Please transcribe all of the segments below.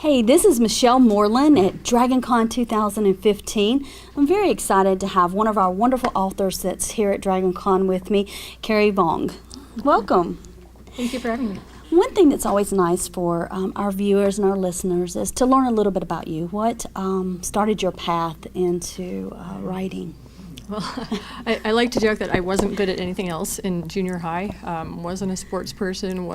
Hey, this is Michelle Moreland at Dragoncon 2015. I'm very excited to have one of our wonderful authors that's here at Dragoncon with me, Carrie Vaughn. Welcome. Thank you for having me. One thing that's always nice for our viewers and our listeners is to learn a little bit about you. What started your path into writing? Well, I like to joke that I wasn't good at anything else in junior high. Wasn't a sports person,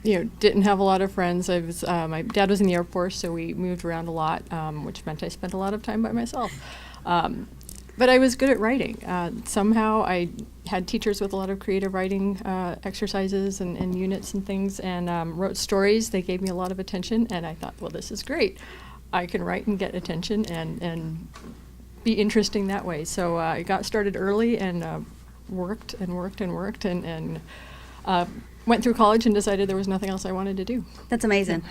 didn't have a lot of friends. My dad was in the Air Force, so we moved around a lot, which meant I spent a lot of time by myself. But I was good at writing. Somehow I had teachers with a lot of creative writing exercises and units and things, and wrote stories. They gave me a lot of attention, and I thought, well, this is great. I can write and get attention and be interesting that way. So I got started early and worked and went through college and decided there was nothing else I wanted to do. That's amazing.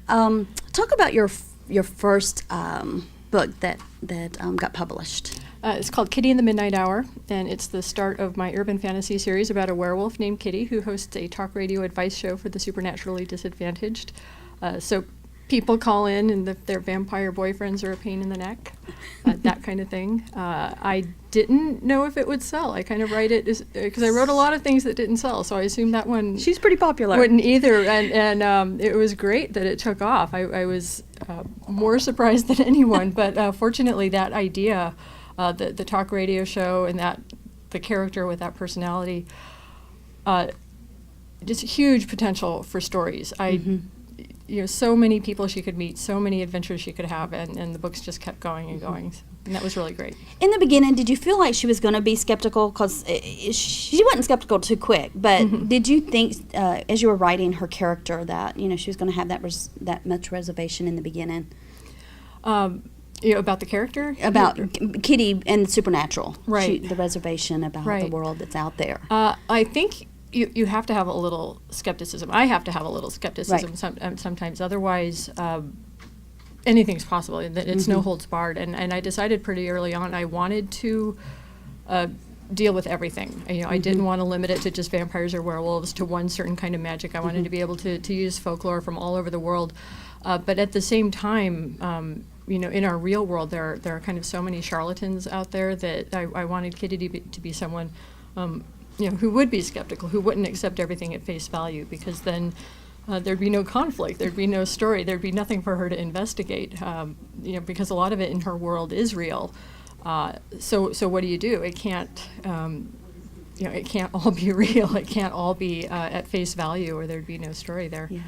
Talk about your first book that got published. It's called Kitty in the Midnight Hour, and it's the start of my urban fantasy series about a werewolf named Kitty who hosts a talk radio advice show for the supernaturally disadvantaged. So people call in and their vampire boyfriends are a pain in the neck, that kind of thing. I didn't know if it would sell. I kind of write it because I wrote a lot of things that didn't sell, so I assumed that one She's pretty popular. wouldn't either, and it was great that it took off. I was more surprised than anyone, but fortunately that idea, the talk radio show and the character with that personality, just huge potential for stories. So many people she could meet, so many adventures she could have, and the books just kept going and going. And that was really great. In the beginning, did you feel like she was going to be skeptical? Because she wasn't skeptical too quick, but did you think, as you were writing her character, that she was going to have that much reservation in the beginning? About the character? About Kitty and the supernatural. Right. The reservation about the world that's out there. I think you have to have a little skepticism. I have to have a little skepticism sometimes. Otherwise, anything's possible. It's no holds barred. And I decided pretty early on I wanted to deal with everything. I didn't want to limit it to just vampires or werewolves, to one certain kind of magic. I wanted to be able to use folklore from all over the world. But at the same time, in our real world, there are kind of so many charlatans out there that I wanted Kitty to be someone who would be skeptical, who wouldn't accept everything at face value, because then there'd be no conflict, there'd be no story, there'd be nothing for her to investigate, because a lot of it in her world is real. So what do? It can't, it can't all be real. It can't all be at face value, or there'd be no story there. Yeah.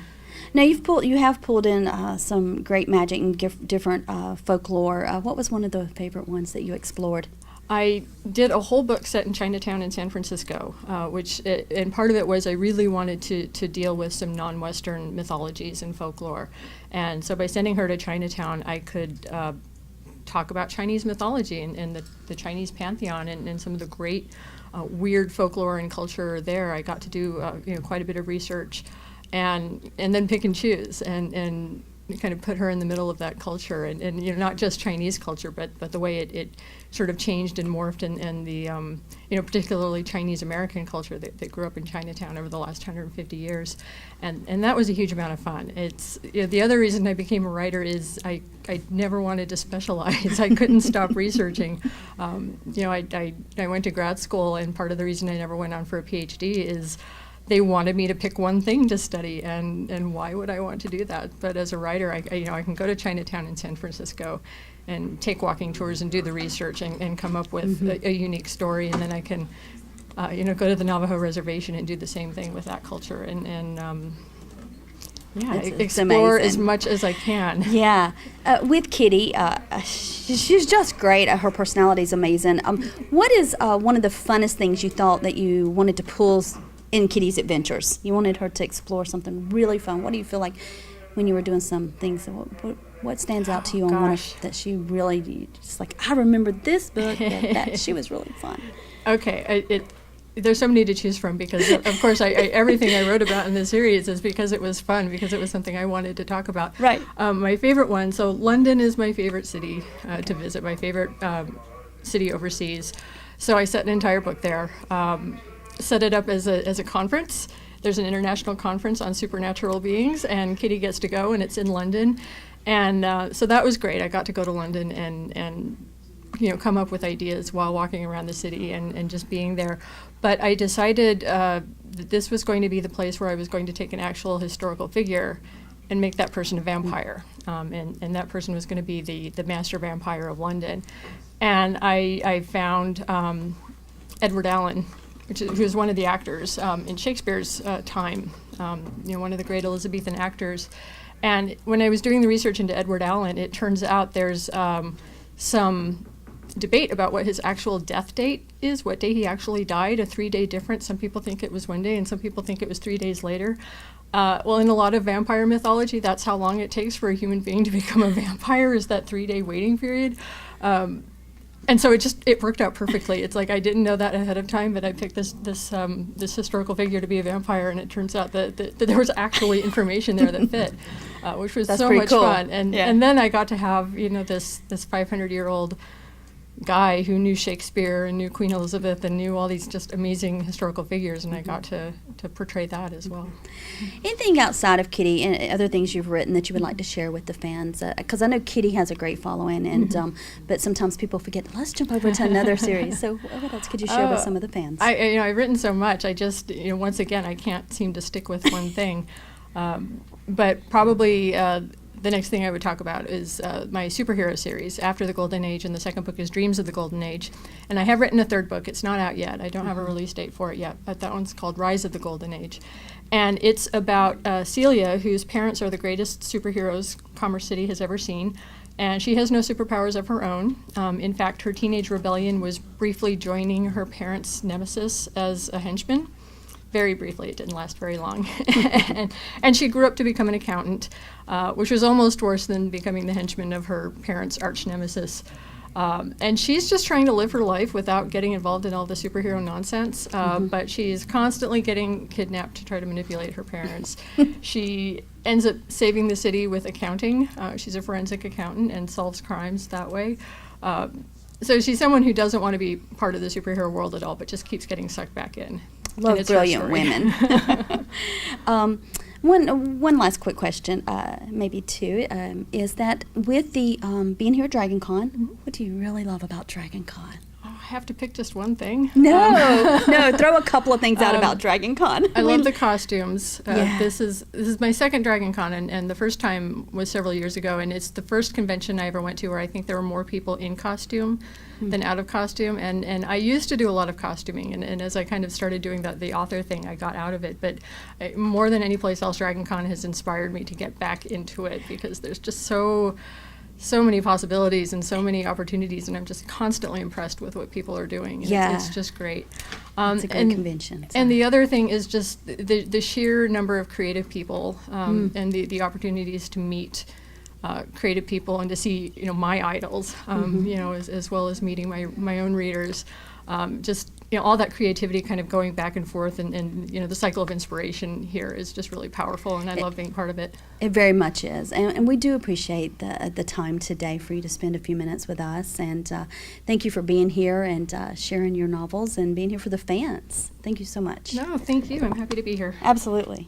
Now you have pulled in some great magic and different folklore. What was one of the favorite ones that you explored? I did a whole book set in Chinatown in San Francisco, and part of it was I really wanted to deal with some non-Western mythologies and folklore. And so by sending her to Chinatown, I could talk about Chinese mythology and the Chinese pantheon and some of the great weird folklore and culture there. I got to do quite a bit of research and then pick and choose and kind of put her in the middle of that culture, and not just Chinese culture, but the way it sort of changed and morphed, and the particularly Chinese American culture that grew up in Chinatown over the last 150 years, and that was a huge amount of fun. It's the other reason I became a writer is I never wanted to specialize. I couldn't stop researching. I went to grad school, and part of the reason I never went on for a PhD is they wanted me to pick one thing to study, and why would I want to do that? But as a writer, I can go to Chinatown in San Francisco and take walking tours and do the research and come up with a unique story, and then I can go to the Navajo reservation and do the same thing with that culture and explore as much as I can. Yeah. With Kitty, she's just great. Her personality is amazing. What is one of the funnest things you thought that you wanted to pull in Kitty's adventures? You wanted her to explore something really fun. What do you feel like when you were doing some things? What stands out to you on one that she really just like, I remember this book that she was really fun? Okay, there's so many to choose from because of course everything I wrote about in the series is because it was fun, because it was something I wanted to talk about. Right. My favorite one, so London is my favorite city to visit, my favorite city overseas. So I set an entire book there. Set it up as a conference there's an international conference on supernatural beings, and Kitty gets to go, and it's in London. And so that was great. I got to go to London and come up with ideas while walking around the city and just being there. But I decided that this was going to be the place where I was going to take an actual historical figure and make that person a vampire. And that person was going to be the master vampire of London. And I found Edward Allen, who was one of the actors in Shakespeare's time, one of the great Elizabethan actors. And when I was doing the research into Edward Allen, it turns out there's some debate about what his actual death date is, what day he actually died, a 3-day difference. Some people think it was one day, and some people think it was 3 days later. Well, in a lot of vampire mythology, that's how long it takes for a human being to become a vampire, is that 3-day waiting period. And so it worked out perfectly. It's like I didn't know that ahead of time, but I picked this historical figure to be a vampire, and it turns out that there was actually information there that fit, which was so much fun. And then I got to have this 500-year-old guy who knew Shakespeare and knew Queen Elizabeth and knew all these just amazing historical figures, and I got to portray that as well. Anything outside of Kitty and other things you've written that you would like to share with the fans? Because I know Kitty has a great following, and but sometimes people forget. Let's jump over to another series. So what else could you share with some of the fans? I've written so much. I just once again I can't seem to stick with one thing, but probably. The next thing I would talk about is my superhero series, After the Golden Age, and the second book is Dreams of the Golden Age. And I have written a third book. It's not out yet. I don't have a release date for it yet, but that one's called Rise of the Golden Age. And it's about Celia, whose parents are the greatest superheroes Commerce City has ever seen. And she has no superpowers of her own. In fact, her teenage rebellion was briefly joining her parents' nemesis as a henchman. Very briefly, it didn't last very long. and she grew up to become an accountant, which was almost worse than becoming the henchman of her parents' arch nemesis. And she's just trying to live her life without getting involved in all the superhero nonsense, but she's constantly getting kidnapped to try to manipulate her parents. She ends up saving the city with accounting. She's a forensic accountant and solves crimes that way. So she's someone who doesn't want to be part of the superhero world at all, but just keeps getting sucked back in. Love brilliant women. One last quick question, maybe two, is that with the being here at Dragoncon, what do you really love about Dragoncon? I have to pick just one thing. No, throw a couple of things out about Dragoncon. I love the costumes. This is my second Dragoncon, and the first time was several years ago, and it's the first convention I ever went to where I think there were more people in costume than out of costume, and I used to do a lot of costuming, and as I kind of started doing the author thing, I got out of it, but more than any place else, Dragoncon has inspired me to get back into it, because there's just so many possibilities and so many opportunities, and I'm just constantly impressed with what people are doing. And it's just great. It's a great convention. So. And the other thing is just the sheer number of creative people and the opportunities to meet creative people and to see my idols, as well as meeting my own readers. Just all that creativity kind of going back and forth, and the cycle of inspiration here is just really powerful, and I love being part of it. It very much is, and we do appreciate the time today for you to spend a few minutes with us, and thank you for being here and sharing your novels and being here for the fans. Thank you so much. No, thank you. I'm happy to be here. Absolutely.